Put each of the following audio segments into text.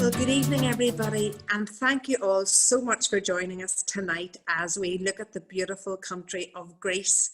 Well, good evening, everybody, and thank you all so much for joining us tonight as we look at the beautiful country of Greece.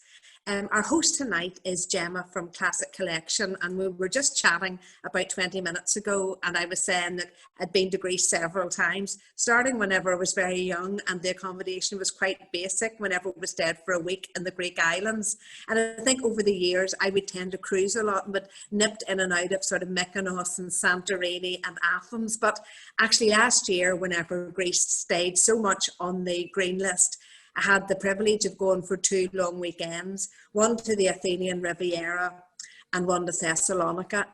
Our host tonight is Gemma from Classic Collection, and we were just chatting about 20 minutes ago, and I was saying that I'd been to Greece several times, starting whenever I was very young, and the accommodation was quite basic whenever we stayed for a week in the Greek islands. And I think over the years I would tend to cruise a lot, but nipped in and out of sort of Mykonos and Santorini and Athens. But actually last year, whenever Greece stayed so much on the green list, I had the privilege of going for 2 long weekends, one to the Athenian Riviera and one to Thessalonica,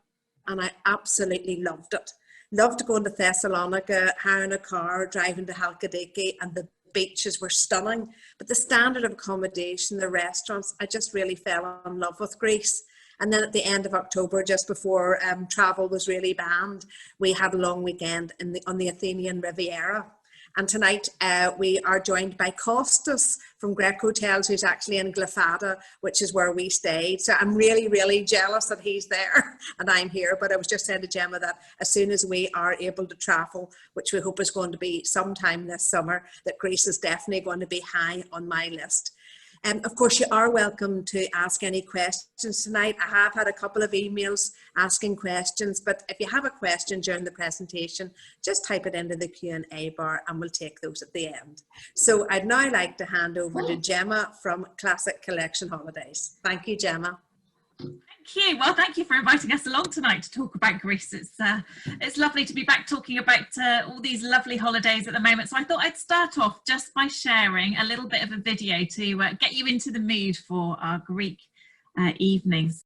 and I absolutely loved it. Loved going to Thessalonica, hiring a car, driving to Halkidiki, and the beaches were stunning. But the standard of accommodation, the restaurants, I just really fell in love with Greece. And then at the end of October, just before travel was really banned, we had a long weekend on the Athenian Riviera. And tonight we are joined by Kostas from Grec Hotels, who's actually in Glyfada, which is where we stayed. So I'm really, really jealous that he's there and I'm here. But I was just saying to Gemma that as soon as we are able to travel, which we hope is going to be sometime this summer, that Greece is definitely going to be high on my list. Of course, you are welcome to ask any questions tonight. I have had a couple of emails asking questions, but if you have a question during the presentation, just type it into the Q&A bar and we'll take those at the end. So I'd now like to hand over to Gemma from Classic Collection Holidays. Thank you, Gemma. Thank you. Well, thank you for inviting us along tonight to talk about Greece. It's lovely to be back talking about all these lovely holidays at the moment. So I thought I'd start off just by sharing a little bit of a video to get you into the mood for our Greek evenings.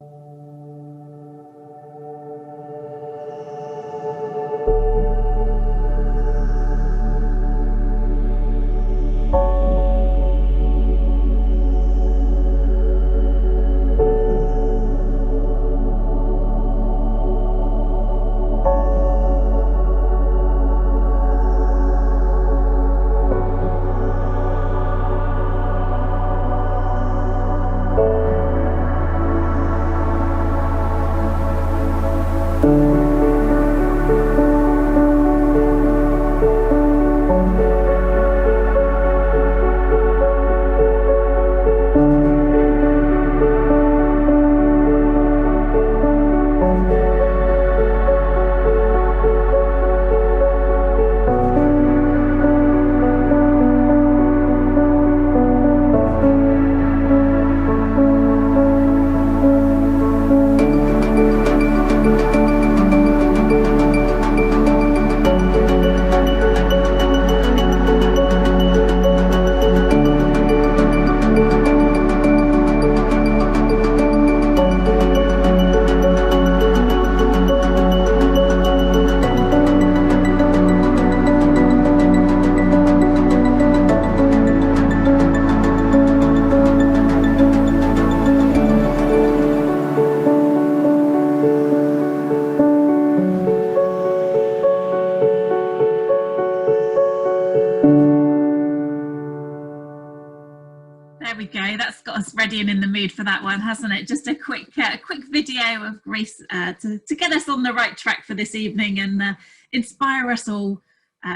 And in the mood for that one, hasn't it? Just a quick video of Greece to get us on the right track for this evening and inspire us all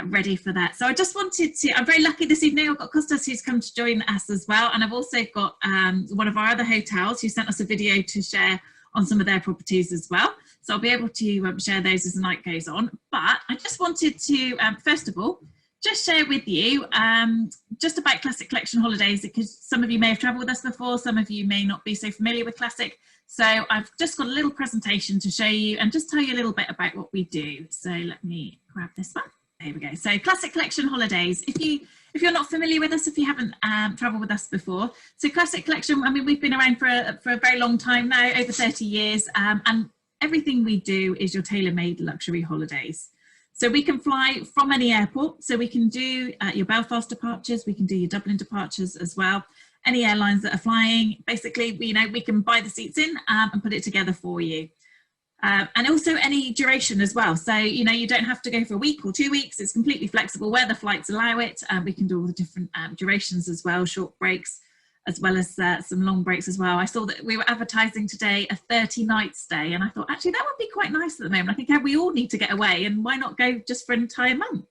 ready for that. So I just wanted to, I'm very lucky this evening, I've got Kostas who's come to join us as well, and I've also got one of our other hotels who sent us a video to share on some of their properties as well. So I'll be able to share those as the night goes on. But I just wanted to, first of all, just share with you just about Classic Collection Holidays, because some of you may have travelled with us before, some of you may not be so familiar with Classic. So I've just got a little presentation to show you and just tell you a little bit about what we do. So let me grab this one. There we go. So Classic Collection Holidays. If you're not familiar with us, if you haven't travelled with us before, so Classic Collection, I mean, we've been around for a very long time now, over 30 years, and everything we do is your tailor-made luxury holidays. So we can fly from any airport. So we can do your Belfast departures, we can do your Dublin departures as well. Any airlines that are flying, basically, we can buy the seats in and put it together for you. And also any duration as well. So, you don't have to go for a week or 2 weeks. It's completely flexible where the flights allow it. We can do all the different durations as well, short breaks. as well as some long breaks as well. I saw that we were advertising today a 30-night stay, and I thought actually that would be quite nice at the moment. I think we all need to get away, and why not go just for an entire month?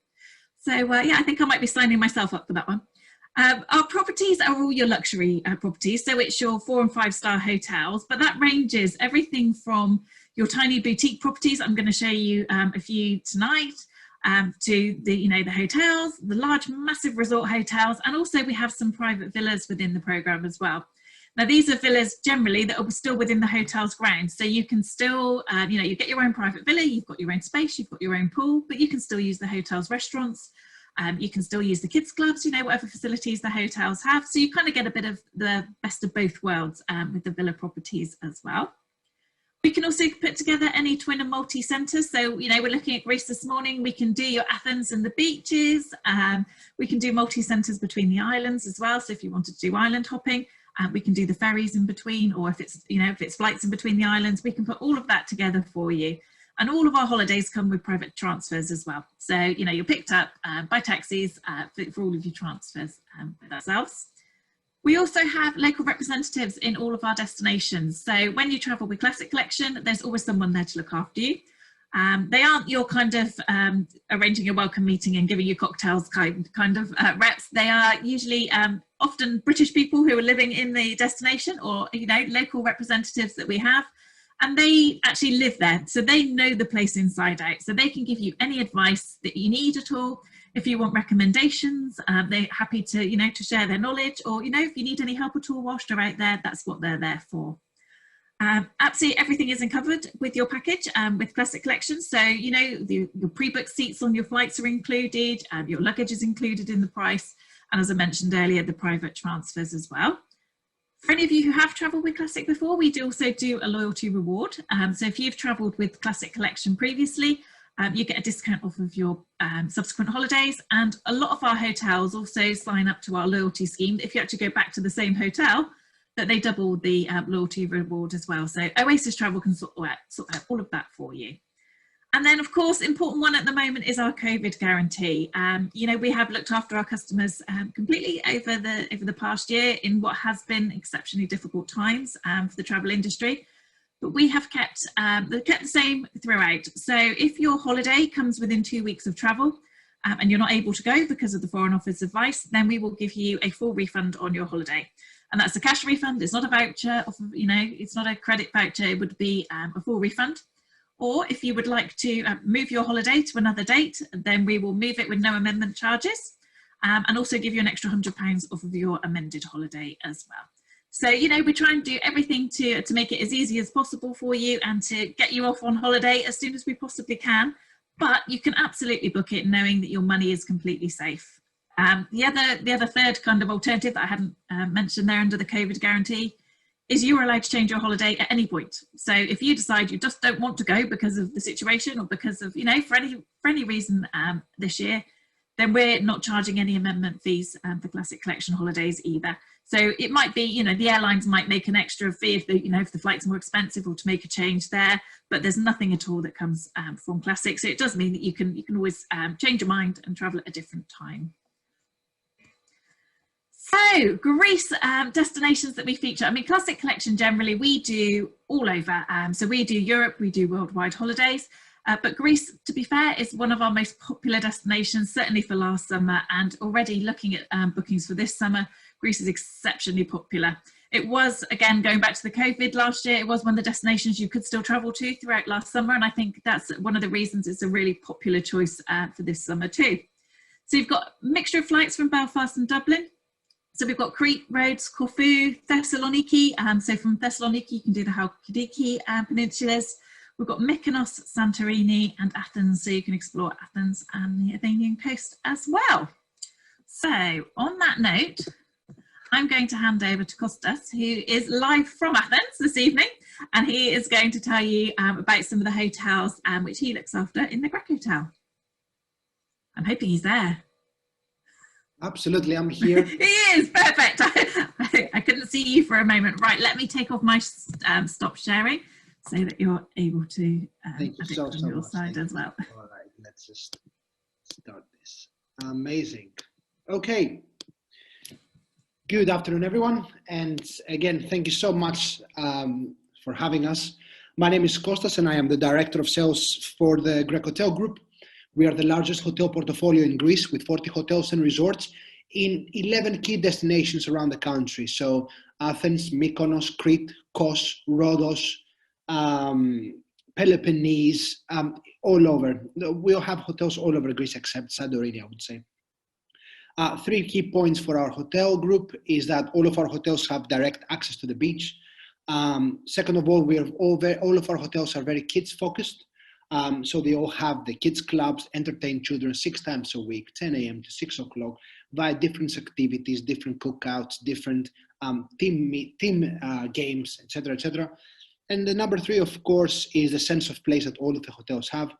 So yeah, I think I might be signing myself up for that one. Our properties are all your luxury properties, so it's your 4- and 5-star hotels, but that ranges everything from your tiny boutique properties. I'm going to show you a few tonight, to the the hotels, the large massive resort hotels, and also we have some private villas within the program as well. Now these are villas generally that are still within the hotel's grounds, so you can still you get your own private villa, you've got your own space, you've got your own pool, but you can still use the hotel's restaurants. You can still use the kids clubs, whatever facilities the hotels have. So you kind of get a bit of the best of both worlds with the villa properties as well. We can also put together any twin and multi centres. So, we're looking at Greece this morning. We can do your Athens and the beaches. We can do multi centres between the islands as well. So if you wanted to do island hopping, we can do the ferries in between, or if it's flights in between the islands, we can put all of that together for you. And all of our holidays come with private transfers as well. So, you're picked up by taxis for all of your transfers with ourselves. We also have local representatives in all of our destinations. So when you travel with Classic Collection, there's always someone there to look after you. They aren't your kind of arranging a welcome meeting and giving you cocktails kind of reps. They are usually often British people who are living in the destination, or local representatives that we have. And they actually live there, so they know the place inside out, so they can give you any advice that you need at all. If you want recommendations, they're happy to to share their knowledge, or if you need any help at all whilst you're out there, that's what they're there for. Absolutely everything is covered with your package with Classic Collection. So your pre-booked seats on your flights are included, your luggage is included in the price, and as I mentioned earlier, the private transfers as well. For any of you who have travelled with Classic before, we do also do a loyalty reward. So if you've travelled with Classic Collection previously, you get a discount off of your subsequent holidays. And a lot of our hotels also sign up to our loyalty scheme. If you actually go back to the same hotel, that they double the loyalty reward as well. So Oasis Travel can sort out all of that for you. And then, of course, important one at the moment is our COVID guarantee. We have looked after our customers completely over the past year in what has been exceptionally difficult times for the travel industry. But we have kept the same throughout. So if your holiday comes within 2 weeks of travel and you're not able to go because of the Foreign Office advice, then we will give you a full refund on your holiday. And that's a cash refund. It's not a voucher, it's not a credit voucher. It would be a full refund. Or if you would like to move your holiday to another date, then we will move it with no amendment charges, and also give you an extra £100 off of your amended holiday as well. So, we try and do everything to make it as easy as possible for you and to get you off on holiday as soon as we possibly can. But you can absolutely book it knowing that your money is completely safe. The other third kind of alternative that I hadn't mentioned there under the COVID guarantee is you are allowed to change your holiday at any point. So if you decide you just don't want to go because of the situation, or because of, for any reason this year, then we're not charging any amendment fees for Classic Collection holidays either. So it might be, the airlines might make an extra fee if the flight's more expensive, or to make a change there, but there's nothing at all that comes from Classic. So it does mean that you can always change your mind and travel at a different time. So Greece destinations that we feature. Classic Collection generally we do all over. So we do Europe, we do worldwide holidays. But Greece, to be fair, is one of our most popular destinations, certainly for last summer, and already looking at bookings for this summer, Greece is exceptionally popular. It was, again, going back to the COVID last year, it was one of the destinations you could still travel to throughout last summer, and I think that's one of the reasons it's a really popular choice for this summer too. So you've got a mixture of flights from Belfast and Dublin. So we've got Crete, Rhodes, Corfu, Thessaloniki. So from Thessaloniki, you can do the Halkidiki peninsulas. We've got Mykonos, Santorini and Athens, so you can explore Athens and the Athenian coast as well. So on that note, I'm going to hand over to Kostas, who is live from Athens this evening, and he is going to tell you about some of the hotels which he looks after in the Greek Hotel. I'm hoping he's there. Absolutely, I'm here. He is, perfect. I couldn't see you for a moment. Right, let me take off my stop sharing so that you're able to Thank you so your much. side as well. All right, let's just start this. Amazing. Okay. Good afternoon, everyone. And again, thank you so much for having us. My name is Kostas and I am the Director of Sales for the Greek Hotel Group. We are the largest hotel portfolio in Greece with 40 hotels and resorts in 11 key destinations around the country. So Athens, Mykonos, Crete, Kos, Rhodes, Peloponnese, all over. We'll have hotels all over Greece except Santorini, I would say. Three key points for our hotel group is that all of our hotels have direct access to the beach. Second of all, all of our hotels are very kids focused. So they all have the kids clubs, entertain children 6 times a week, 10 a.m. to 6 o'clock, via different activities, different cookouts, different team games, etc., etc. And the number 3, of course, is the sense of place that all of the hotels have.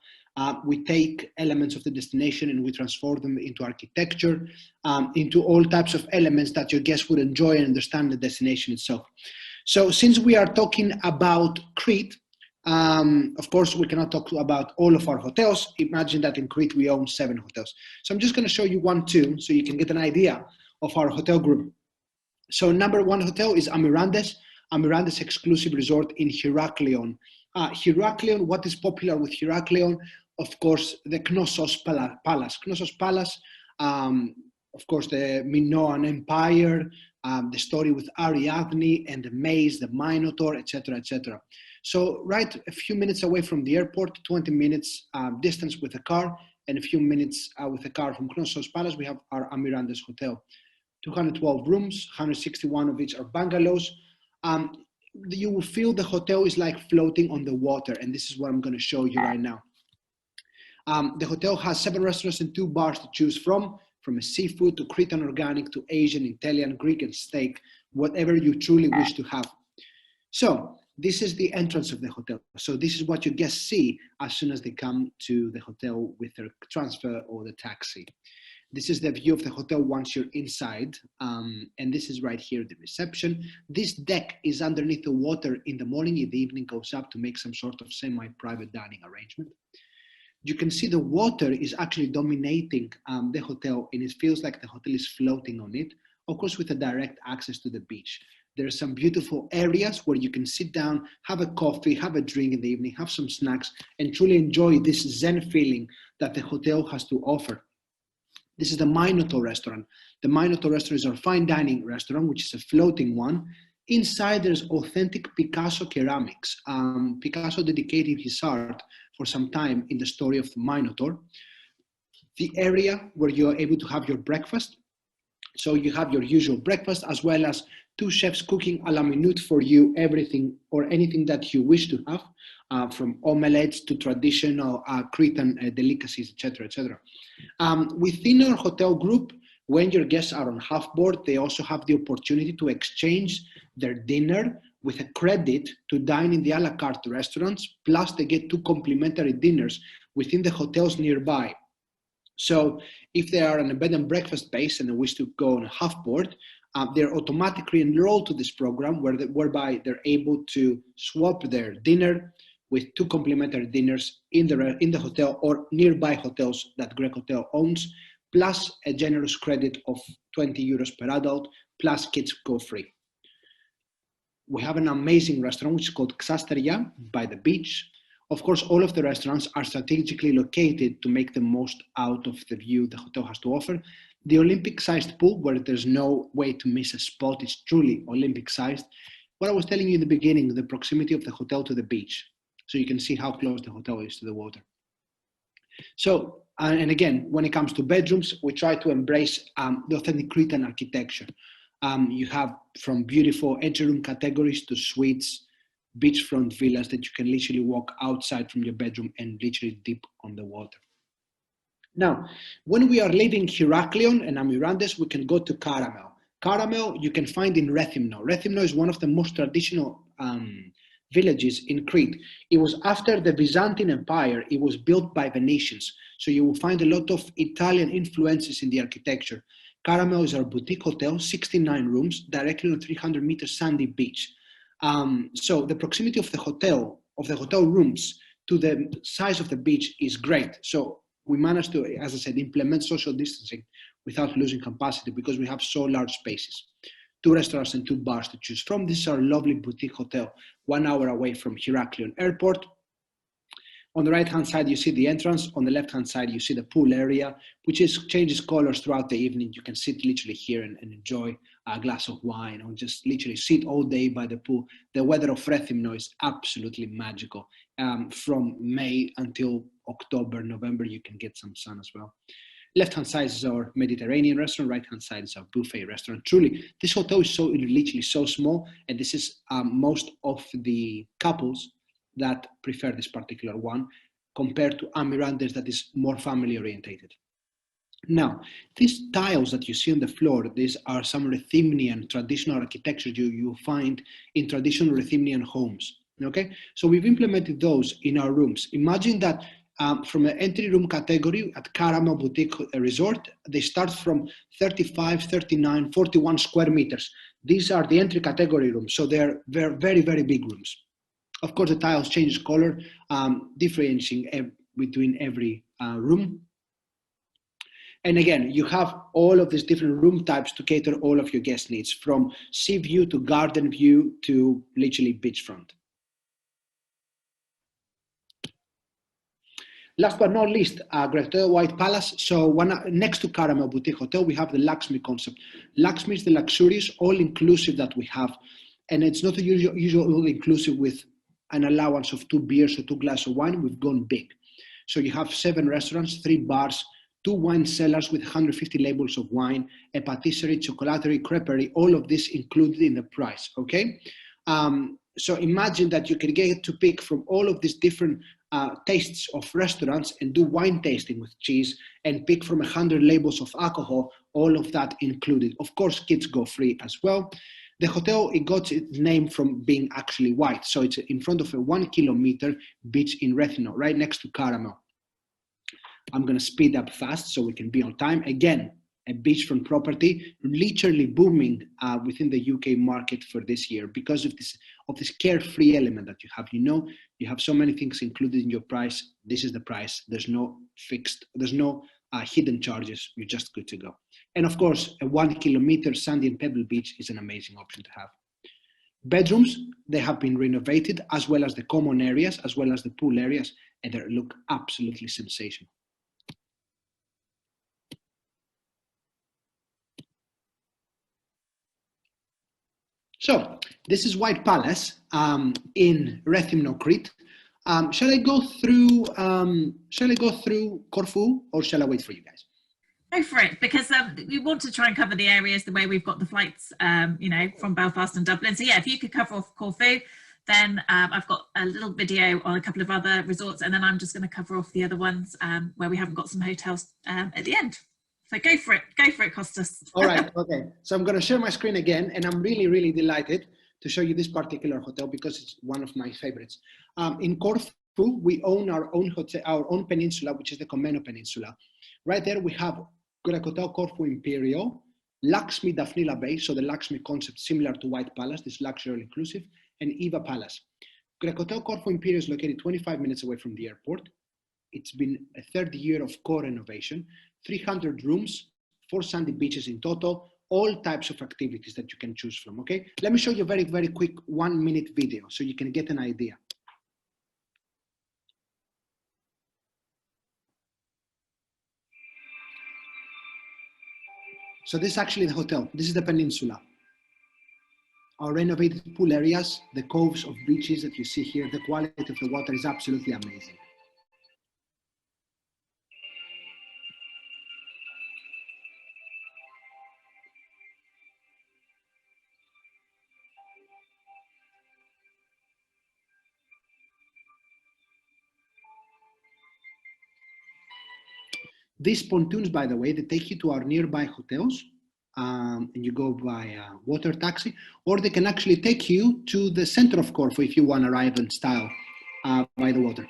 We take elements of the destination and we transform them into architecture, into all types of elements that your guests would enjoy and understand the destination itself. So since we are talking about Crete, of course, we cannot talk about all of our hotels. Imagine that in Crete, we own 7 hotels. So I'm just going to show you 1, 2, so you can get an idea of our hotel group. So number 1 hotel is Amirandes exclusive resort in Heraklion. Heraklion, what is popular with Heraklion? Of course, the Knossos Palace. Knossos Palace, of course, the Minoan Empire, the story with Ariadne and the maze, the Minotaur, etc., etc. So right a few minutes away from the airport, 20 minutes distance with a car, and a few minutes with a car from Knossos Palace, we have our Amirandes Hotel. 212 rooms, 161 of which are bungalows. You will feel the hotel is like floating on the water, and this is what I'm going to show you right now. The hotel has 7 restaurants and 2 bars to choose from a seafood to Cretan organic to Asian, Italian, Greek, and steak, whatever you truly wish to have. So this is the entrance of the hotel. So this is what your guests see as soon as they come to the hotel with their transfer or the taxi. This is the view of the hotel once you're inside, and this is right here, the reception. This deck is underneath the water in the morning. In the evening, goes up to make some sort of semi-private dining arrangement. You can see the water is actually dominating the hotel, and it feels like the hotel is floating on it, of course, with a direct access to the beach. There are some beautiful areas where you can sit down, have a coffee, have a drink in the evening, have some snacks, and truly enjoy this Zen feeling that the hotel has to offer. This is the Minotaur Restaurant. The Minotaur Restaurant is our fine dining restaurant, which is a floating one. Inside, there's authentic Picasso ceramics. Picasso dedicated his art for some time in the story of the Minotaur. The area where you're able to have your breakfast. So you have your usual breakfast, as well as 2 chefs cooking à la minute for you, everything or anything that you wish to have, from omelettes to traditional Cretan delicacies, etc., etc. Within our hotel group, when your guests are on half board, they also have the opportunity to exchange their dinner with a credit to dine in the a la carte restaurants, plus they get 2 complimentary dinners within the hotels nearby. So if they are on a bed and breakfast base and they wish to go on a half board, they're automatically enrolled to this program whereby they're able to swap their dinner with 2 complimentary dinners in the hotel or nearby hotels that Greek Hotel owns, plus a generous credit of 20 euros per adult, plus kids go free. We have an amazing restaurant which is called Xasteria by the beach. Of course, all of the restaurants are strategically located to make the most out of the view the hotel has to offer. The Olympic-sized pool, where there's no way to miss a spot, is truly Olympic-sized. What I was telling you in the beginning, the proximity of the hotel to the beach. So you can see how close the hotel is to the water. So, and again, when it comes to bedrooms, we try to embrace the authentic Cretan architecture. You have from beautiful entry room categories to suites, beachfront villas that you can literally walk outside from your bedroom and literally dip on the water. Now, when we are leaving Heraklion and Amirandes, we can go to Caramel. Caramel you can find in Rethymno. Rethymno is one of the most traditional villages in Crete. It was after the Byzantine Empire, it was built by Venetians. So you will find a lot of Italian influences in the architecture. Caramel is our boutique hotel, 69 rooms, directly on a 300-meter sandy beach. So the proximity of the hotel rooms to the size of the beach is great. So we managed to, as I said, implement social distancing without losing capacity because we have so large spaces. 2 restaurants and 2 bars to choose from. This is our lovely boutique hotel, 1 hour away from Heraklion Airport. On the right-hand side, you see the entrance. On the left-hand side, you see the pool area, which changes colors throughout the evening. You can sit literally here and enjoy a glass of wine, or just literally sit all day by the pool. The weather of Rethymno is absolutely magical. From May until October, November, you can get some sun as well. Left-hand side is our Mediterranean restaurant. Right-hand side is our buffet restaurant. Truly, this hotel is literally so small, and this is most of the couples that prefer this particular one compared to Amirantes that is more family orientated. Now, these tiles that you see on the floor, these are some Rethymnian traditional architecture you find in traditional Rethymnian homes, okay? So we've implemented those in our rooms. Imagine that from an entry room category at Caramel Boutique Resort, they start from 35, 39, 41 square meters. These are the entry category rooms, so they're very, very big rooms. Of course, the tiles change color, differentiating between every room. And again, you have all of these different room types to cater all of your guest needs, from sea view to garden view to literally beachfront. Last but not least, Great Hotel White Palace. So next to Caramel Boutique Hotel, we have the Lakshmi concept. Lakshmi is the luxurious all-inclusive that we have. And it's not a usual all-inclusive with an allowance of 2 beers or 2 glasses of wine. We've gone big. So you have 7 restaurants, 3 bars, 2 wine cellars with 150 labels of wine, a patisserie, chocolaterie, creperie, all of this included in the price, okay? So imagine that you can get to pick from all of these different tastes of restaurants and do wine tasting with cheese and pick from 100 labels of alcohol, all of that included. Of course, kids go free as well. The hotel, it got its name from being actually white. So it's in front of a 1 kilometer beach in Rethymno, right next to Caramel. I'm going to speed up fast so we can be on time. Again, a beachfront property, literally booming within the UK market for this year because of this carefree element that you have. You know, you have so many things included in your price. This is the price. There's no hidden charges. You're just good to go. And of course, a 1 kilometer sandy and pebble beach is an amazing option to have. Bedrooms, they have been renovated, as well as the common areas, as well as the pool areas, and they look absolutely sensational. So this is White Palace in Rethymno, Crete. Shall I go through Corfu, or shall I wait for you guys? Go for it, because we want to try and cover the areas the way we've got the flights, you know, from Belfast and Dublin. So yeah, if you could cover off Corfu, then I've got a little video on a couple of other resorts, and then I'm just going to cover off the other ones where we haven't got some hotels at the end. So go for it, Costas. All right, okay. So I'm going to share my screen again, and I'm really, really delighted to show you this particular hotel because it's one of my favorites. In Corfu, we own our own hotel, our own peninsula, which is the Komeno Peninsula. Right there, we have Great Hotel Corfu Imperial, Lakshmi Daphnila Bay, so the Lakshmi concept similar to White Palace, this luxury inclusive, and Eva Palace. Great Hotel Corfu Imperial is located 25 minutes away from the airport. It's been a 3rd year of core renovation, 300 rooms, 4 sandy beaches in total, all types of activities that you can choose from, okay? Let me show you a very, very quick 1-minute video so you can get an idea. So this is actually the hotel. This is the peninsula. Our renovated pool areas, the coves of beaches that you see here, the quality of the water is absolutely amazing. These pontoons, by the way, they take you to our nearby hotels, and you go by water taxi, or they can actually take you to the center of Corfu if you want to arrive in style by the water.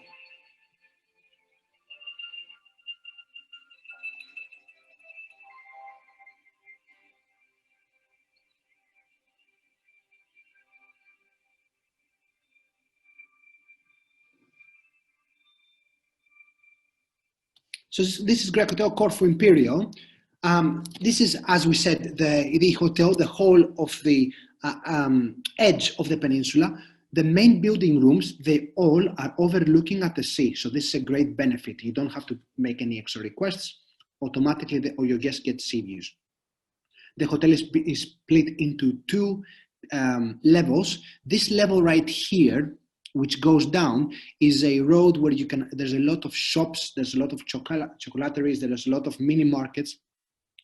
So this is Great Hotel Corfu Imperial. This is, as we said, the hotel, the whole of the edge of the peninsula. The main building rooms, they all are overlooking at the sea. So this is a great benefit. You don't have to make any extra requests. Automatically, all your guests get sea views. The hotel is split into two levels. This level right here, which goes down, is a road where there's a lot of shops, there's a lot of chocolateries, there's a lot of mini markets.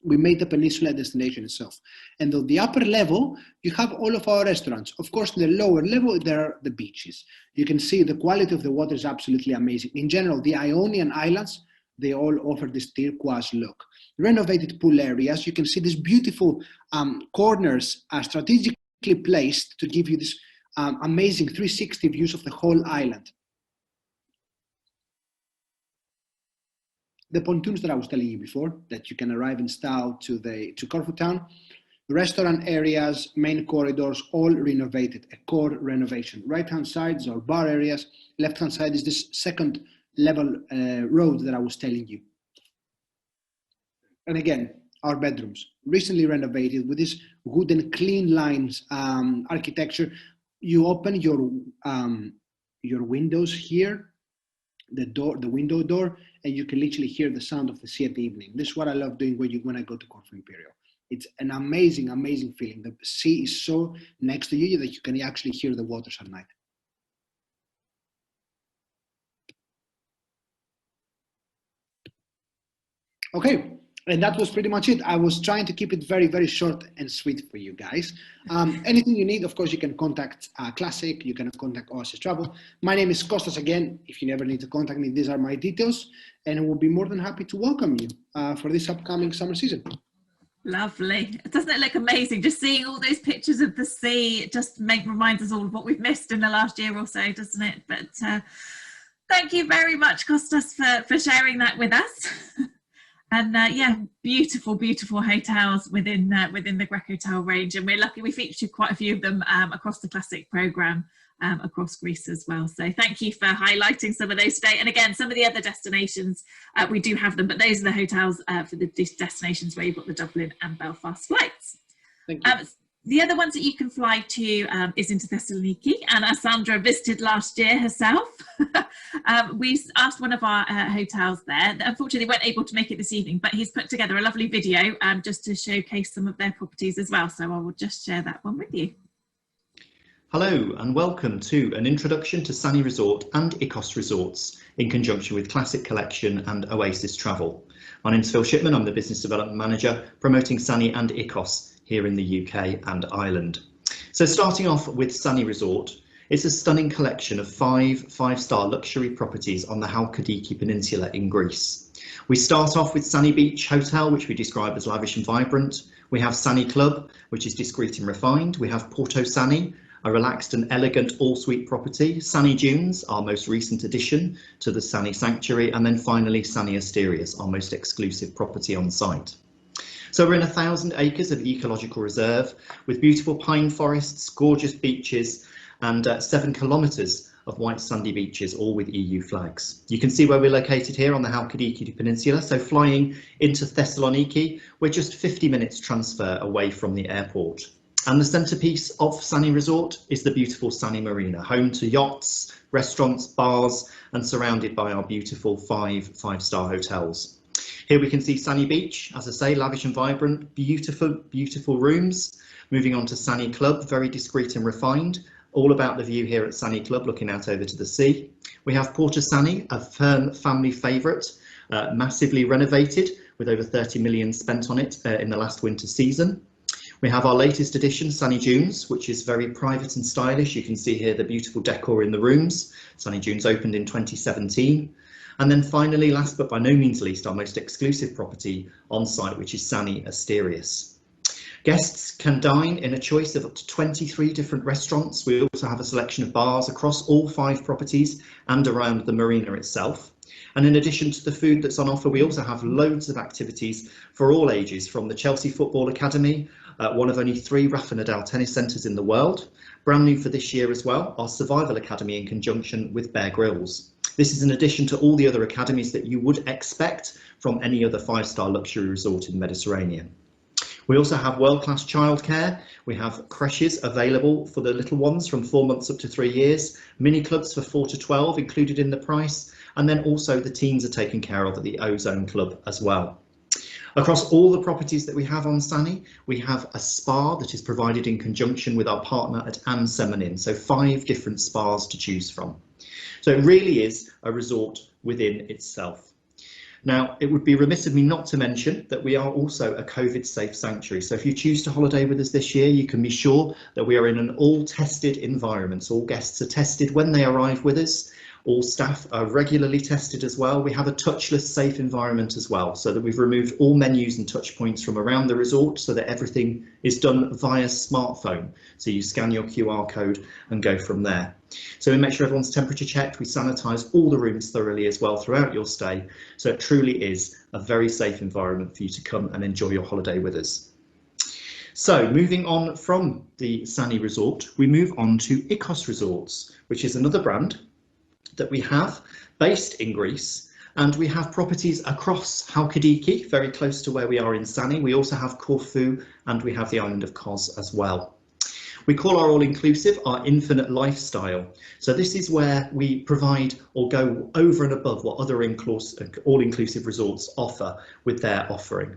We made the peninsula destination itself. And on the upper level, you have all of our restaurants. Of course, in the lower level, there are the beaches. You can see the quality of the water is absolutely amazing. In general, the Ionian Islands, they all offer this turquoise look. Renovated pool areas, you can see these beautiful corners are strategically placed to give you this amazing 360 views of the whole island. The pontoons that I was telling you before, that you can arrive in style to Corfu town. The restaurant areas, main corridors, all renovated, a core renovation. Right-hand side is our bar areas. Left-hand side is this second level road that I was telling you. And again, our bedrooms, recently renovated with this wooden clean lines architecture. You open your windows here, the window door, and you can literally hear the sound of the sea at the evening. This is what I love doing when I go to Corfu Imperial. It's an amazing, amazing feeling. The sea is so next to you that you can actually hear the waters at night. Okay, and that was pretty much it. I was trying to keep it very, very short and sweet for you guys. Anything you need, of course, you can contact Classic, you can contact Oasis Travel. My name is Kostas again. If you never need to contact me, these are my details, and we'll be more than happy to welcome you for this upcoming summer season. Lovely. Doesn't it look amazing? Just seeing all those pictures of the sea, it just reminds us all of what we've missed in the last year or so, doesn't it? But thank you very much, Kostas, for sharing that with us. And yeah, beautiful, beautiful hotels within the Grec Hotel range, and we're lucky we featured quite a few of them across the Classic programme across Greece as well. So thank you for highlighting some of those today. And again, some of the other destinations, we do have them, but those are the hotels for the destinations where you've got the Dublin and Belfast flights. Thank you. The other ones that you can fly to is into Thessaloniki, and as Sandra visited last year herself, we asked one of our hotels there. Unfortunately, weren't able to make it this evening, but he's put together a lovely video just to showcase some of their properties as well. So I will just share that one with you. Hello and welcome to an introduction to Sani Resort and Icos Resorts in conjunction with Classic Collection and Oasis Travel. My name is Phil Shipman. I'm the Business Development Manager promoting Sani and Icos here in the UK and Ireland. So starting off with Sani Resort, it's a stunning collection of five-star luxury properties on the Halkidiki Peninsula in Greece. We start off with Sani Beach Hotel, which we describe as lavish and vibrant. We have Sani Club, which is discreet and refined. We have Porto Sani, a relaxed and elegant all-suite property. Sani Dunes, our most recent addition to the Sani Sanctuary. And then finally Sani Asterias, our most exclusive property on site. So we're in 1,000 acres of ecological reserve with beautiful pine forests, gorgeous beaches and 7 kilometres of white sandy beaches, all with EU flags. You can see where we're located here on the Halkidiki Peninsula. So flying into Thessaloniki, we're just 50 minutes transfer away from the airport. And the centrepiece of Sani Resort is the beautiful Sani Marina, home to yachts, restaurants, bars and surrounded by our beautiful five-star hotels. Here we can see Sani Beach, as I say, lavish and vibrant, beautiful rooms. Moving on to Sani Club, very discreet and refined. All about the view here at Sani Club, looking out over to the sea. We have Porto Sani, a firm family favourite, massively renovated with over 30 million spent on it in the last winter season. We have our latest addition, Sani Dunes, which is very private and stylish. You can see here the beautiful decor in the rooms. Sani Dunes opened in 2017. And then finally, last but by no means least, our most exclusive property on site, which is Sani Asterias. Guests can dine in a choice of up to 23 different restaurants. We also have a selection of bars across all 5 properties and around the marina itself. And in addition to the food that's on offer, we also have loads of activities for all ages, from the Chelsea Football Academy one of only 3 Rafa Nadal tennis centres in the world. Brand new for this year as well, our Survival Academy in conjunction with Bear Grylls. This is in addition to all the other academies that you would expect from any other 5-star luxury resort in the Mediterranean. We also have world-class childcare. We have creches available for the little ones from 4 months up to 3 years, mini clubs for 4 to 12 included in the price, and then also the teens are taken care of at the Ozone Club as well. Across all the properties that we have on Sani, we have a spa that is provided in conjunction with our partner at Ansemonin, so 5 different spas to choose from. So it really is a resort within itself. Now, it would be remiss of me not to mention that we are also a COVID-safe sanctuary. So if you choose to holiday with us this year, you can be sure that we are in an all-tested environment. So all guests are tested when they arrive with us. All staff are regularly tested as well. We have a touchless, safe environment as well, so that we've removed all menus and touch points from around the resort so that everything is done via smartphone. So you scan your QR code and go from there. So we make sure everyone's temperature checked. We sanitise all the rooms thoroughly as well throughout your stay. So it truly is a very safe environment for you to come and enjoy your holiday with us. So moving on from the Sani Resort, we move on to Icos Resorts, which is another brand that we have based in Greece, and we have properties across Halkidiki, very close to where we are in Sani. We also have Corfu and we have the island of Kos as well. We call our all-inclusive our infinite lifestyle. So this is where we provide or go over and above what other all-inclusive resorts offer with their offering.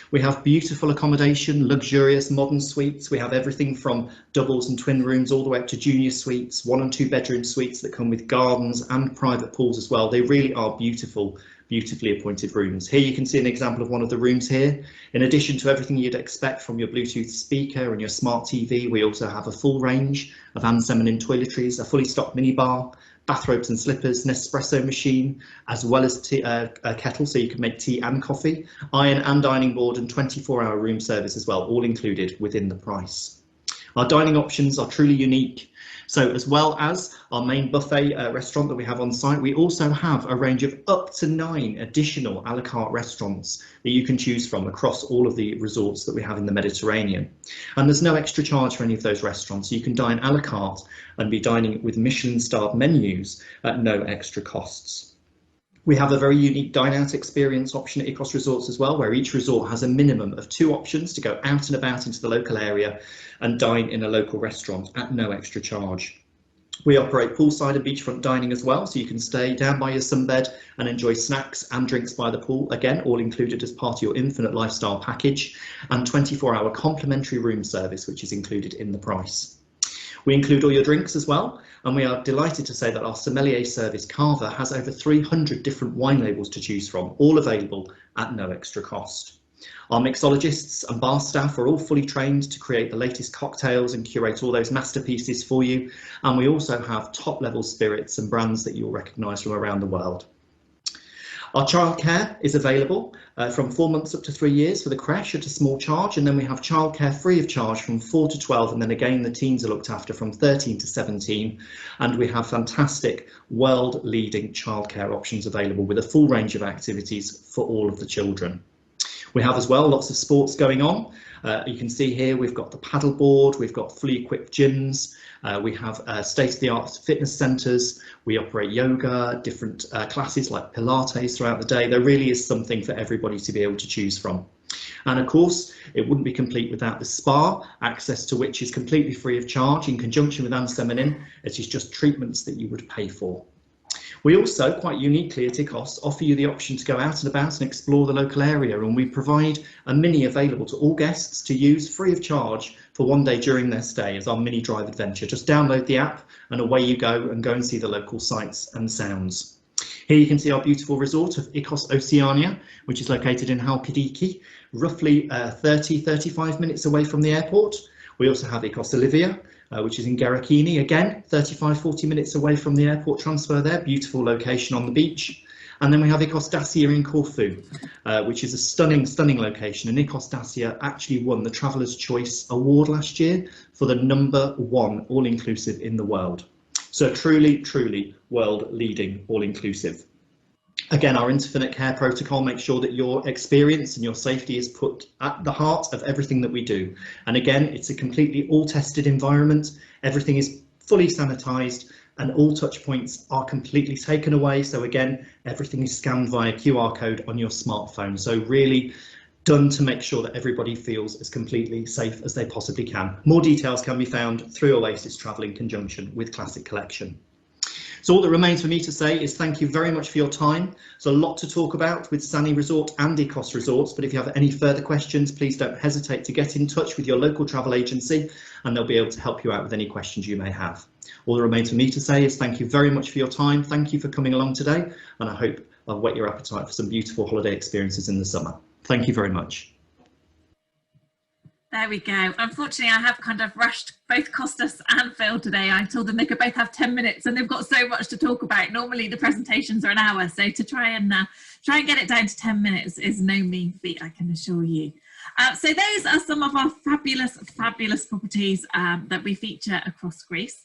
We have beautiful accommodation, luxurious modern suites. We have everything from doubles and twin rooms all the way up to junior suites, 1 and 2 bedroom suites that come with gardens and private pools as well. They really are beautiful, beautifully appointed rooms. Here you can see an example of one of the rooms here. In addition to everything you'd expect from your Bluetooth speaker and your smart TV, we also have a full range of Ansemonin toiletries, a fully stocked minibar, bathrobes and slippers, Nespresso machine, as well as a kettle so you can make tea and coffee, iron and dining board, and 24-hour room service as well, all included within the price. Our dining options are truly unique. So as well as our main buffet restaurant that we have on site, we also have a range of up to 9 additional a la carte restaurants that you can choose from across all of the resorts that we have in the Mediterranean. And there's no extra charge for any of those restaurants. You can dine a la carte and be dining with Michelin-starred menus at no extra costs. We have a very unique dine-out experience option at Icos Resorts as well, where each resort has a minimum of 2 options to go out and about into the local area and dine in a local restaurant at no extra charge. We operate poolside and beachfront dining as well, so you can stay down by your sunbed and enjoy snacks and drinks by the pool, again all included as part of your infinite lifestyle package, and 24-hour complimentary room service, which is included in the price. We include all your drinks as well, and we are delighted to say that our sommelier service Carver has over 300 different wine labels to choose from, all available at no extra cost. Our mixologists and bar staff are all fully trained to create the latest cocktails and curate all those masterpieces for you, and we also have top-level spirits and brands that you'll recognise from around the world. Our childcare is available from 4 months up to 3 years for the creche at a small charge, and then we have childcare free of charge from 4 to 12, and then again the teens are looked after from 13 to 17, and we have fantastic world-leading childcare options available with a full range of activities for all of the children. We have as well lots of sports going on. You can see here we've got the paddleboard, we've got fully equipped gyms, we have state-of-the-art fitness centres, we operate yoga, different classes like Pilates throughout the day. There really is something for everybody to be able to choose from. And of course, it wouldn't be complete without the spa, access to which is completely free of charge in conjunction with Ansemonin. It is just treatments that you would pay for. We also, quite uniquely at Icos, offer you the option to go out and about and explore the local area, and we provide a mini available to all guests to use free of charge for 1 day during their stay as our mini drive adventure. Just download the app and away you go and see the local sights and sounds. Here you can see our beautiful resort of Icos Oceania, which is located in Halkidiki, roughly 30-35 minutes away from the airport. We also have Icos Olivia, which is in Gerakini, again 35-40 minutes away from the airport transfer there, beautiful location on the beach. And then we have Icos Dacia in Corfu, which is a stunning location, and Icos Dacia actually won the Traveller's Choice Award last year for the #1 all-inclusive in the world. So truly world-leading all-inclusive. Again, our infinite care protocol makes sure that your experience and your safety is put at the heart of everything that we do. And again, it's a completely all tested environment. Everything is fully sanitized and all touch points are completely taken away. So again, everything is scanned via QR code on your smartphone. So really done to make sure that everybody feels as completely safe as they possibly can. More details can be found through Oasis Travel in conjunction with Classic Collection. So all that remains for me to say is thank you very much for your time. There's a lot to talk about with Sani Resort and Icos Resorts, but if you have any further questions, please don't hesitate to get in touch with your local travel agency and they'll be able to help you out with any questions you may have. All that remains for me to say is thank you very much for your time. Thank you for coming along today, and I hope I'll whet your appetite for some beautiful holiday experiences in the summer. Thank you very much. There we go. Unfortunately, I have kind of rushed both Costas and Phil today. I told them they could both have 10 minutes and they've got so much to talk about. Normally the presentations are an hour, so to try and get it down to 10 minutes is no mean feat, I can assure you. So those are some of our fabulous properties that we feature across Greece.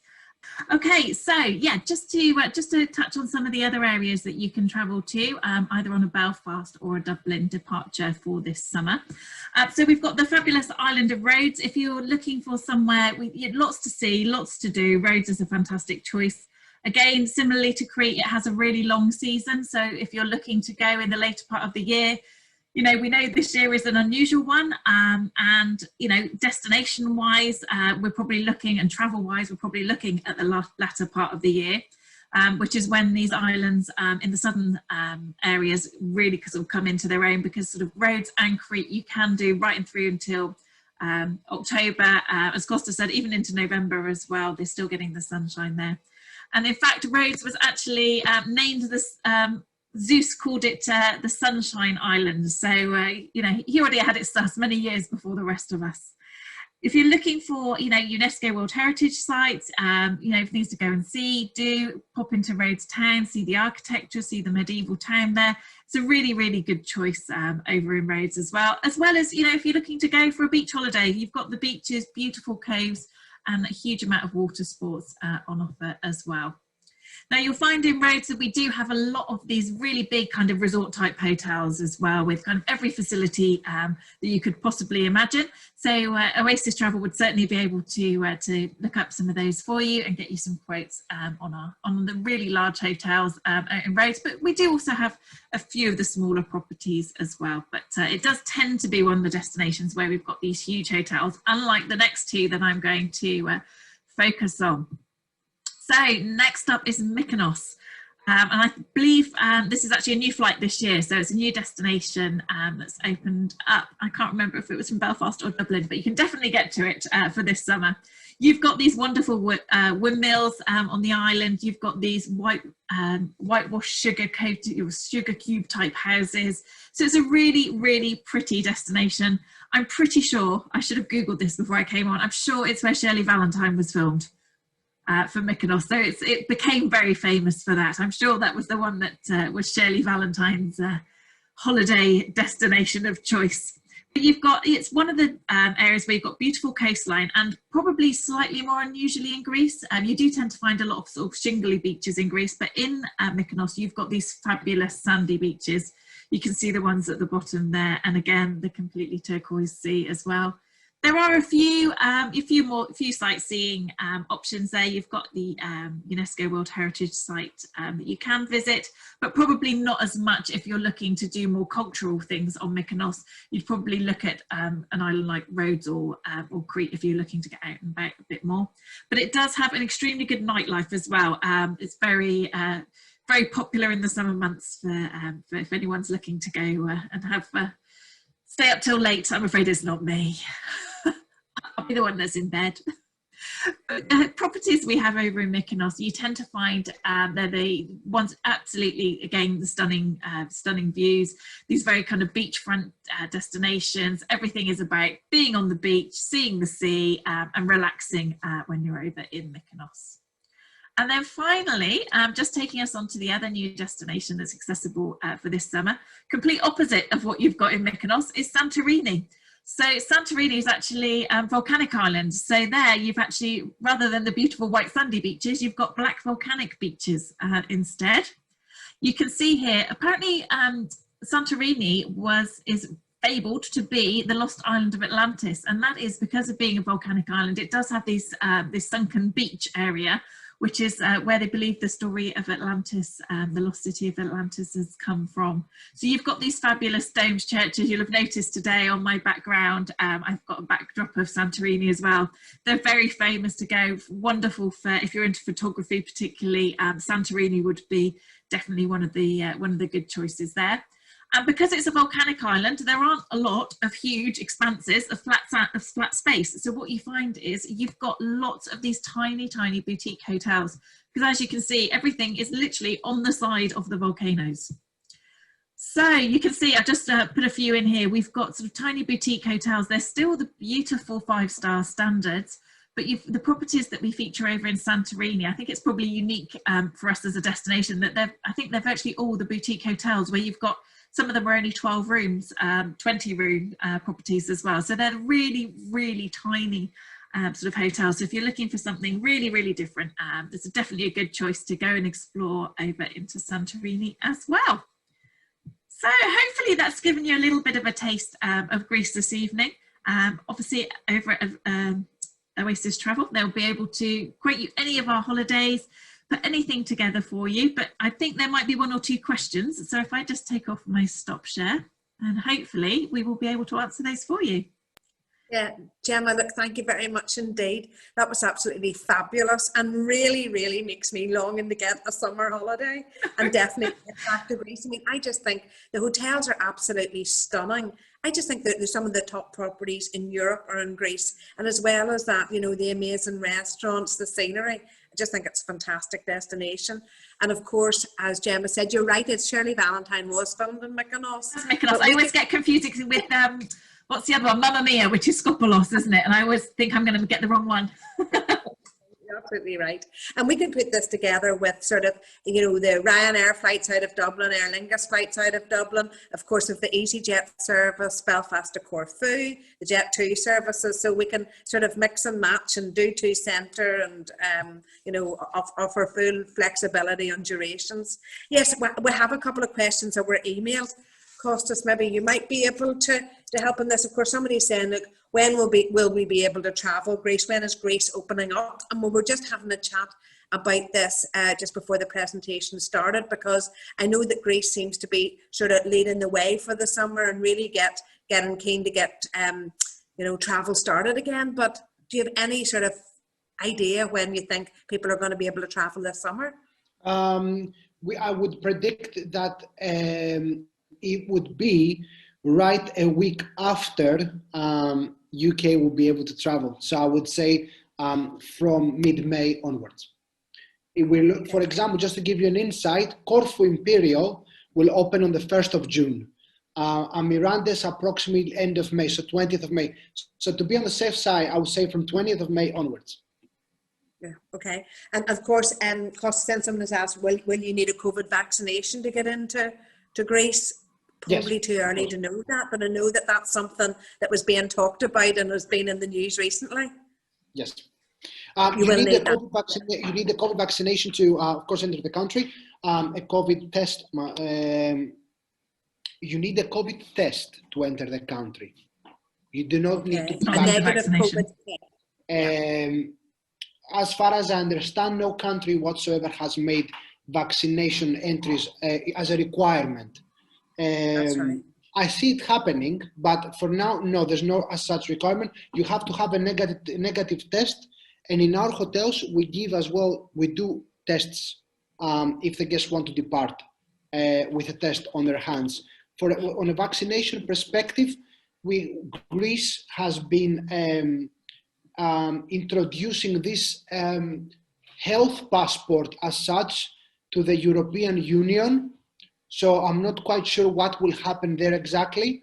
Okay, so yeah, just to touch on some of the other areas that you can travel to, either on a Belfast or a Dublin departure for this summer. So we've got the fabulous island of Rhodes. If you're looking for somewhere with lots to see, lots to do, Rhodes is a fantastic choice. Again, similarly to Crete, it has a really long season. So if you're looking to go in the later part of the year, you know, we know this year is an unusual one, and, you know, destination wise, we're probably looking, and travel wise, we're probably looking at the latter part of the year, which is when these islands in the southern areas really sort of come into their own, because sort of Rhodes and Crete you can do right and through until October, as Costa said, even into November as well. They're still getting the sunshine there. And in fact, Rhodes was actually named this, Zeus called it the Sunshine Island. So, you know, he already had it started many years before the rest of us. If you're looking for, you know, UNESCO World Heritage sites, you know, things to go and see, do pop into Rhodes town, see the architecture, see the medieval town there. It's a really, really good choice over in Rhodes as well as, you know, if you're looking to go for a beach holiday, you've got the beaches, beautiful coves, and a huge amount of water sports on offer as well. Now you'll find in Rhodes that we do have a lot of these really big kind of resort type hotels as well, with kind of every facility that you could possibly imagine. So Oasis Travel would certainly be able to look up some of those for you and get you some quotes on the really large hotels out in Rhodes. But we do also have a few of the smaller properties as well. But it does tend to be one of the destinations where we've got these huge hotels, unlike the next two that I'm going to focus on. So next up is Mykonos, and I believe this is actually a new flight this year, so it's a new destination that's opened up. I can't remember if it was from Belfast or Dublin, but you can definitely get to it for this summer. You've got these wonderful windmills on the island. You've got these whitewashed sugar cube type houses. So it's a really, really pretty destination. I'm pretty sure, I should have Googled this before I came on, I'm sure it's where Shirley Valentine was filmed. For Mykonos, so it became very famous for that. I'm sure that was the one that was Shirley Valentine's holiday destination of choice. But you've got, it's one of the areas where you've got beautiful coastline, and probably slightly more unusually in Greece. You do tend to find a lot of sort of shingly beaches in Greece, but in Mykonos you've got these fabulous sandy beaches. You can see the ones at the bottom there, and again the completely turquoise sea as well. There are a few sightseeing options there. You've got the UNESCO World Heritage site that you can visit, but probably not as much if you're looking to do more cultural things on Mykonos. You'd probably look at an island like Rhodes or Crete if you're looking to get out and about a bit more. But it does have an extremely good nightlife as well. It's very popular in the summer months for if anyone's looking to go and have stay up till late. I'm afraid it's not me. I'll be the one that's in bed. Properties we have over in Mykonos, you tend to find they're the ones absolutely, again, the stunning views, these very kind of beachfront destinations. Everything is about being on the beach, seeing the sea, and relaxing when you're over in Mykonos. And then finally, just taking us on to the other new destination that's accessible for this summer, complete opposite of what you've got in Mykonos, is Santorini. So Santorini is actually a volcanic island. So there you've actually, rather than the beautiful white sandy beaches, you've got black volcanic beaches instead. You can see here, apparently Santorini is fabled to be the lost island of Atlantis, and that is because of being a volcanic island. It does have this sunken beach area, which is where they believe the story of Atlantis, the lost city of Atlantis, has come from. So you've got these fabulous domed churches. You'll have noticed today on my background, I've got a backdrop of Santorini as well. They're very famous to go, wonderful for, if you're into photography particularly, Santorini would be definitely one of the good choices there. And because it's a volcanic island, there aren't a lot of huge expanses of flat space. So what you find is you've got lots of these tiny, tiny boutique hotels. Because as you can see, everything is literally on the side of the volcanoes. So you can see, I've just put a few in here. We've got sort of tiny boutique hotels. They're still the beautiful 5-star standards. But the properties that we feature over in Santorini, I think it's probably unique for us as a destination that I think they're virtually all the boutique hotels where you've got, some of them are only 12 rooms, 20 room properties as well. So they're really, really tiny sort of hotels. So if you're looking for something really, really different, this is definitely a good choice to go and explore over into Santorini as well. So hopefully that's given you a little bit of a taste of Greece this evening. Obviously over at Oasis Travel, they'll be able to quote you any of our holidays, put anything together for you, but I think there might be 1 or 2 questions. So if I just take off my stop share, and hopefully we will be able to answer those for you. Yeah, Gemma, look, thank you very much indeed. That was absolutely fabulous and really, really makes me longing to get a summer holiday and definitely get back to Greece. I mean, I just think the hotels are absolutely stunning. I just think that there's some of the top properties in Europe are in Greece. And as well as that, you know, the amazing restaurants, the scenery, I just think it's a fantastic destination. And of course, as Gemma said, you're right, it's Shirley Valentine was filmed in Mykonos. Mykonos. I always get confused with, what's the other one? Mamma Mia, which is Skopolos, isn't it? And I always think I'm going to get the wrong one. You're absolutely right. And we can put this together with sort of, you know, the Ryanair flights out of Dublin, Aer Lingus flights out of Dublin, of course, of the EasyJet service, Belfast to Corfu, the Jet2 services. So we can sort of mix and match and do 2 centre and, you know, offer full flexibility on durations. Yes, we have a couple of questions that were emailed. Costas, maybe you might be able to help in this. Of course, somebody's saying, look, when will we be able to travel Greece? When is Greece opening up? And we were just having a chat about this just before the presentation started, because I know that Greece seems to be sort of leading the way for the summer and really getting keen to get you know, travel started again. But do you have any sort of idea when you think people are going to be able to travel this summer? I would predict that it would be right a week after UK will be able to travel. So I would say from mid-May onwards. It will, for example, just to give you an insight, Corfu Imperial will open on the 1st of June. And Miranda's approximately end of May, so 20th of May. So to be on the safe side, I would say from 20th of May onwards. Yeah, okay. And of course, Costas, someone has asked, will you need a COVID vaccination to get into Greece? Probably Yes, too early to know that, but I know that that's something that was being talked about and has been in the news recently. Yes. You need the COVID vaccination to, of course, enter the country. A COVID test. You need a COVID test to enter the country. You do not need to be a negative COVID test. As far as I understand, no country whatsoever has made vaccination entries as a requirement. That's right. I see it happening, but for now, no, there's no as such requirement. You have to have a negative test, and in our hotels, we give as well, we do tests if the guests want to depart with a test on their hands. On a vaccination perspective, Greece has been introducing this health passport as such to the European Union. So I'm not quite sure what will happen there exactly,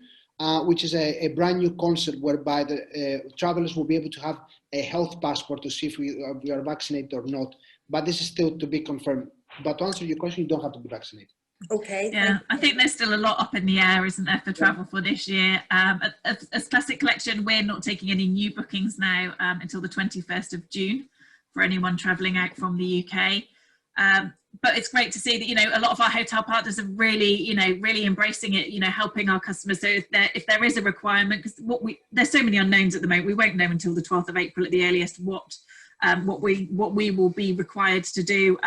which is a brand new concept whereby the travelers will be able to have a health passport to see if we are vaccinated or not. But this is still to be confirmed. But to answer your question, you don't have to be vaccinated. Okay. Yeah, I think there's still a lot up in the air, isn't there, for travel for this year. As Classic Collection, we're not taking any new bookings now until the 21st of June for anyone travelling out from the UK. but it's great to see that, you know, a lot of our hotel partners are really, you know, really embracing it, you know, helping our customers. So if there is a requirement, because there's so many unknowns at the moment, we won't know until the 12th of April at the earliest what we will be required to do,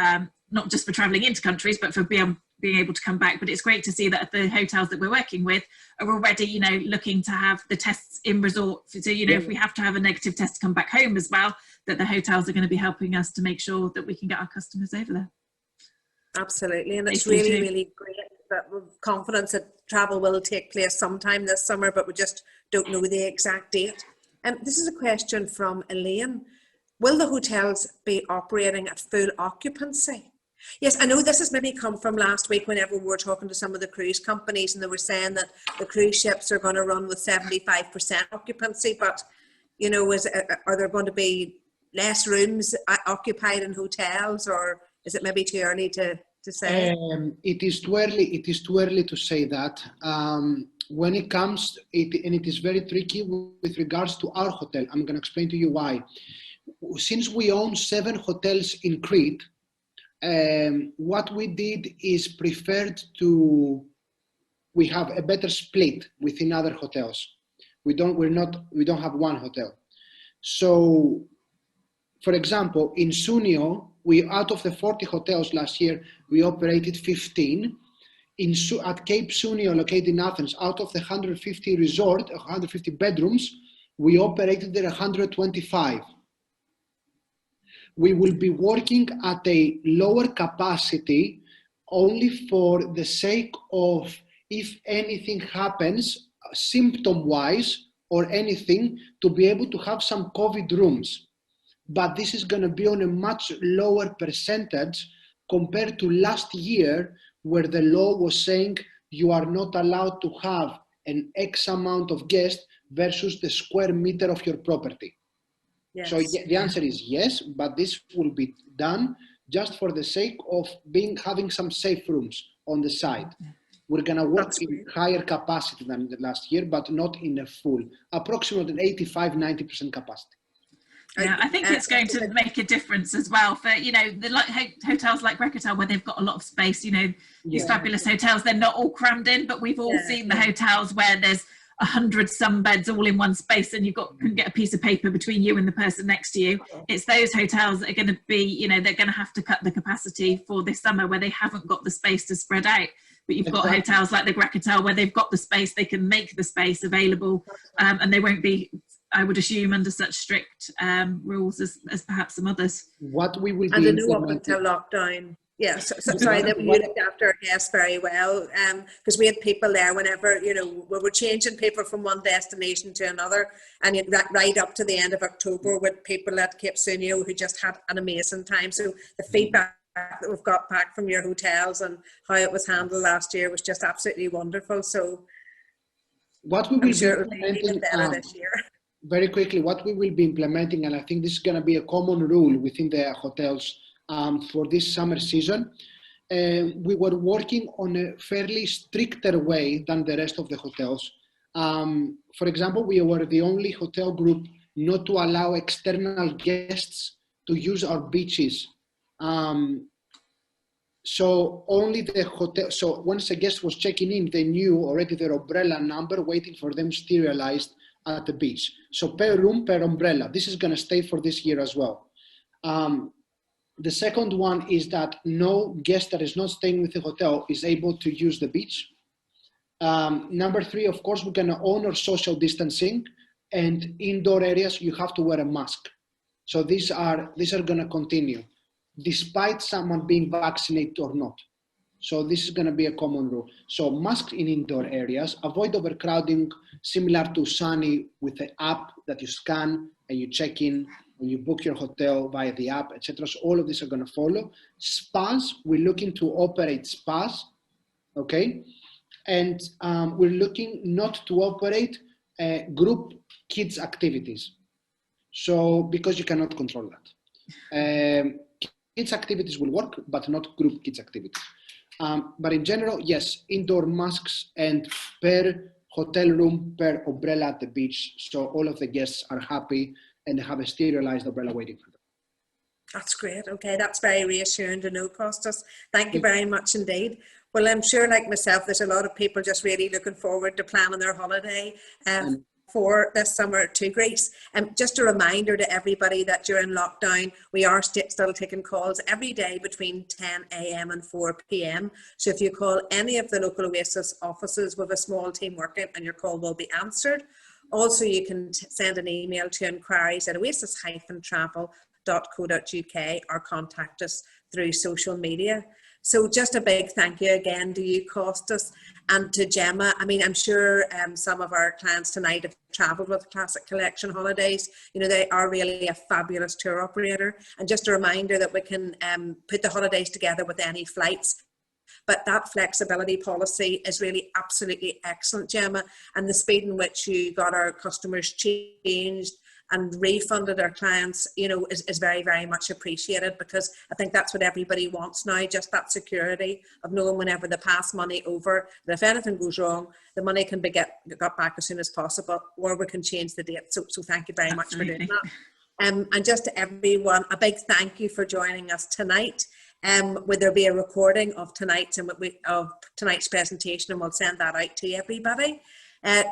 not just for travelling into countries, but for being able to come back. But it's great to see that the hotels that we're working with are already, you know, looking to have the tests in resort. So, you know, if we have to have a negative test to come back home as well, that the hotels are going to be helping us to make sure that we can get our customers over there. Absolutely, and it's really, really great that we're confident that travel will take place sometime this summer, but we just don't know the exact date. This is a question from Elaine. Will the hotels be operating at full occupancy? Yes, I know this has maybe come from last week whenever we were talking to some of the cruise companies, and they were saying that the cruise ships are going to run with 75% occupancy, but, you know, are there going to be less rooms occupied in hotels, or is it maybe too early to say? It is too early to say that. When it comes, and it is very tricky with regards to our hotel. I'm going to explain to you why. Since we own 7 hotels in Crete, what we did is we have a better split within other hotels. We don't have one hotel. So, for example, in Sunio, out of the 40 hotels last year, we operated 15. At Cape Sunio, located in Athens, out of the 150 bedrooms, we operated there 125. We will be working at a lower capacity only for the sake of, if anything happens symptom-wise or anything, to be able to have some COVID rooms. But this is going to be on a much lower percentage compared to last year, where the law was saying you are not allowed to have an X amount of guests versus the square meter of your property. Yes. So the answer is yes, but this will be done just for the sake of having some safe rooms on the side. We're going to work in higher capacity than the last year, but not in a full, approximately 85-90% capacity. Yeah, I think it's going to make a difference as well for, you know, the hotels like Rethymno, where they've got a lot of space, you know, these fabulous hotels, they're not all crammed in, but we've all seen the hotels where there's 100 some beds all in one space, and can get a piece of paper between you and the person next to you. It's those hotels that are going to be, you know, they're going to have to cut the capacity for this summer, where they haven't got the space to spread out. But you've got hotels like the Rethymno, where they've got the space, they can make the space available, and they won't be, I would assume, under such strict rules as perhaps some others. What we will and the new up until lockdown. Yes, yeah, sorry that you looked after our guests very well, because we had people there whenever, you know, we were changing people from one destination to another, and right up to the end of October with people at Cape Sunio who just had an amazing time. So the feedback that we've got back from your hotels and how it was handled last year was just absolutely wonderful. So what we will I'm sure it will be even better this year. Very quickly, what we will be implementing, and I think this is going to be a common rule within the hotels for this summer season, we were working on a fairly stricter way than the rest of the hotels. For example, we were the only hotel group not to allow external guests to use our beaches. So only the hotel, so once a guest was checking in, they knew already their umbrella number waiting for them sterilized at the beach. So per room, per umbrella. This is going to stay for this year as well. The second one is that no guest that is not staying with the hotel is able to use the beach. Number 3, of course, we're going to honor social distancing, and indoor areas you have to wear a mask. So these are going to continue despite someone being vaccinated or not. So this is going to be a common rule. So masks in indoor areas, avoid overcrowding, similar to Sunny with the app that you scan and you check in and you book your hotel via the app, etc. So all of these are going to follow. Spas, we're looking to operate spas, okay? And we're looking not to operate group kids activities. So, because you cannot control that. Kids activities will work, but not group kids activities. But in general, yes, indoor masks and per hotel room, per umbrella at the beach. So all of the guests are happy and they have a sterilized umbrella waiting for them. That's great. Okay, that's very reassuring to know, Costas. Thank you very much indeed. Well, I'm sure, like myself, there's a lot of people just really looking forward to planning their holiday for this summer to Greece. Just a reminder to everybody that during lockdown, we are still taking calls every day between 10 a.m. and 4 p.m. So if you call any of the local Oasis offices with a small team working, and your call will be answered. Also, you can send an email to inquiries@oasis-travel.co.uk or contact us through social media. So just a big thank you again to you, Costas, and to Gemma. I mean, I'm sure some of our clients tonight have travelled with Classic Collection Holidays. You know, they are really a fabulous tour operator. And just a reminder that we can put the holidays together with any flights. But that flexibility policy is really absolutely excellent, Gemma, and the speed in which you got our customers changed and refunded our clients, you know, is very, very much appreciated, because I think that's what everybody wants now, just that security of knowing whenever they pass money over, that if anything goes wrong, the money can be got back as soon as possible, or we can change the date. So thank you very much for doing that. And just to everyone, a big thank you for joining us tonight. Will there be a recording of tonight's presentation, and we'll send that out to everybody.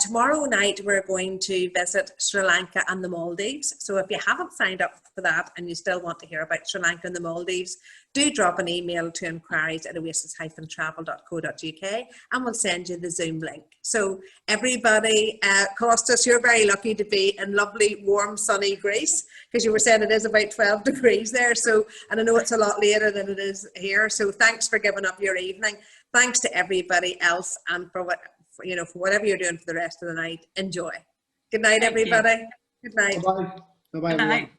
Tomorrow night we're going to visit Sri Lanka and the Maldives. So if you haven't signed up for that and you still want to hear about Sri Lanka and the Maldives, do drop an email to inquiries@oasis-travel.co.uk and we'll send you the Zoom link. So everybody, Costas, you're very lucky to be in lovely, warm, sunny Greece, because you were saying it is about 12 degrees there. So, and I know it's a lot later than it is here. So thanks for giving up your evening. Thanks to everybody else, and for whatever you're doing for the rest of the night. Enjoy. Good night, everybody. Good night. Bye-bye. Bye-bye, everyone.